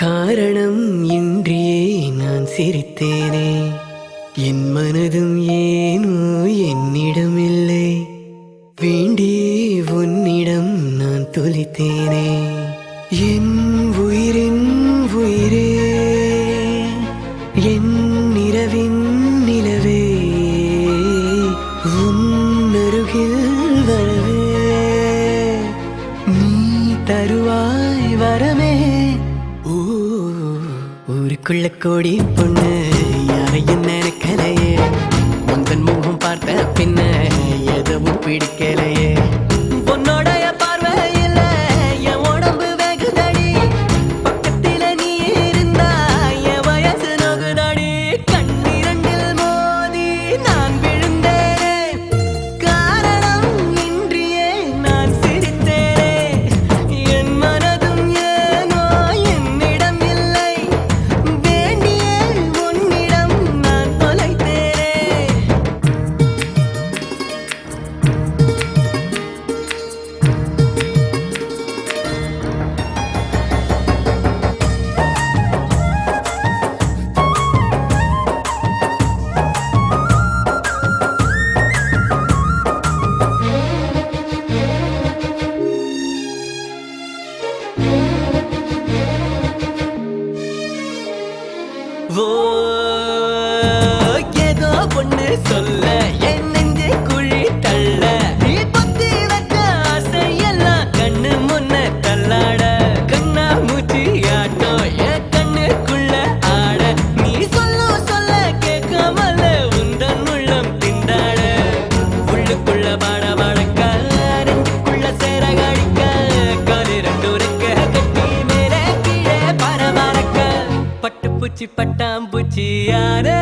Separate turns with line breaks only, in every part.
காரணம் இன்றியே நான் சிரித்தேனே, என் மனதும் ஏனோ என்னிடமில்லை, வேண்டியே உன்னிடம் நான் தொலைத்தேனே. என் உயிரின் உயிரே, என் இரவின் நிலவே, உன் அருகில் வரவே நீ தருவாய் வரமே. ஊருக்குள்ள கோடி பொண்ணு யாரையும் நினைக்கலையே, உந்தன் முகம் பார்த்த பின்ன எதுவும் பிடிக்கலையே. பொன்னோடைய பார்வையில என் உடம்பு வெகுதடி, பக்கத்தில நீ இருந்தா என் வயசு நகுதடி. கண்ணிரண்டில் மோதி நான் விழுந்தேனே, காரணம் இன்றியே நான் சிரித்தேனே. என் மனதும் ஏனோ என்னிடம் இல்லை, வேண்டியே உன்னிடம் நான் தொலைத்தேனே. ஓ ஏதோ ஒண்ணு சொல்ல என் நெஞ்சு குழி தள்ள, நீ பொத்தி வச்ச ஆசையெல்லாம் கண்ணு முன்ன தள்ளாட. கண்ணா மூச்சி ஆட்டம் என் கண்ணுக்குள்ள ஆட, நீ சொல்ல கேட்காமல உந்தன் உள்ளம் திண்டாட. உள்ளுக்குள்ள பாட பாடக்க நெஞ்சுக்குள்ள சேர காடிக்க, காலி ரெண்டு ரெக்க கட்டி மேலே கீழே பரபரக்க. பட்டுப்பூச்சி பட்டாம்பூச்சி யாரே.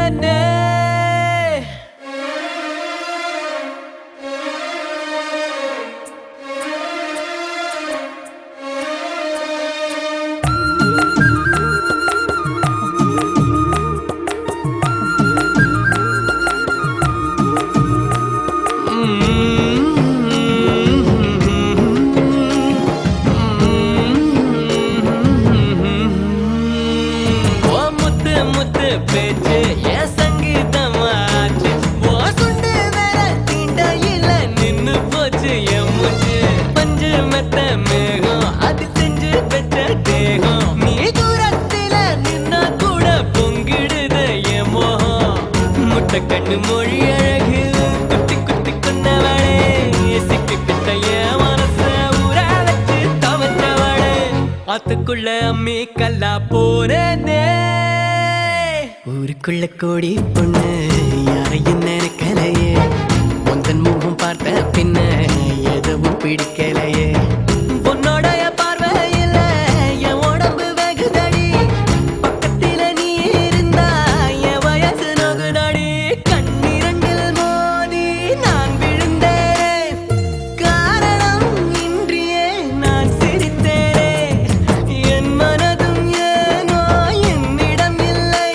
முத்து பேச்சு என் சங்கீதமாச்சு, ஓ சுண்டு வேற தீண்டையில நின்னு போச்சு என் மூச்சு. பஞ்சு மெத்த மேகம் அது செஞ்சு பெற்ற தேகம், நீ தூரத்தில நின்னா கூட பொங்கிடுது என் மோகம். முட்டை கண்ணு மொழி அழகு குத்தி குத்தி கொண்டவளே, சிக்கி கிட்ட என் மனச ஊற வச்சு தவற்றவளே. ஆத்துக்குள்ள அம்மி கல்லா போறதே. ஊருக்குள்ள கோடி பொண்ணு யாரையும் நினைக்கலையே, உந்தன் முகம் பார்த்த பின்ன எதுவும் பிடிக்கலையே. பொன்னோடைய பார்வையில என் உடம்பு வெகுதடி, பக்கத்தில நீ இருந்தா என் வயசு நகுதடி. கண்ணிரண்டில் மோதி நான் விழுந்தேனே, காரணம் இன்றியே நான் சிரித்தேனே. என் மனதும் ஏனோ என்னிடம் இல்லை,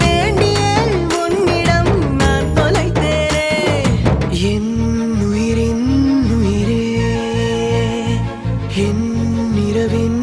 வேண்டியே உன்னிடம் நான் தொலைத்தேனே. என் உயிரின் உயிரே, என் இரவின்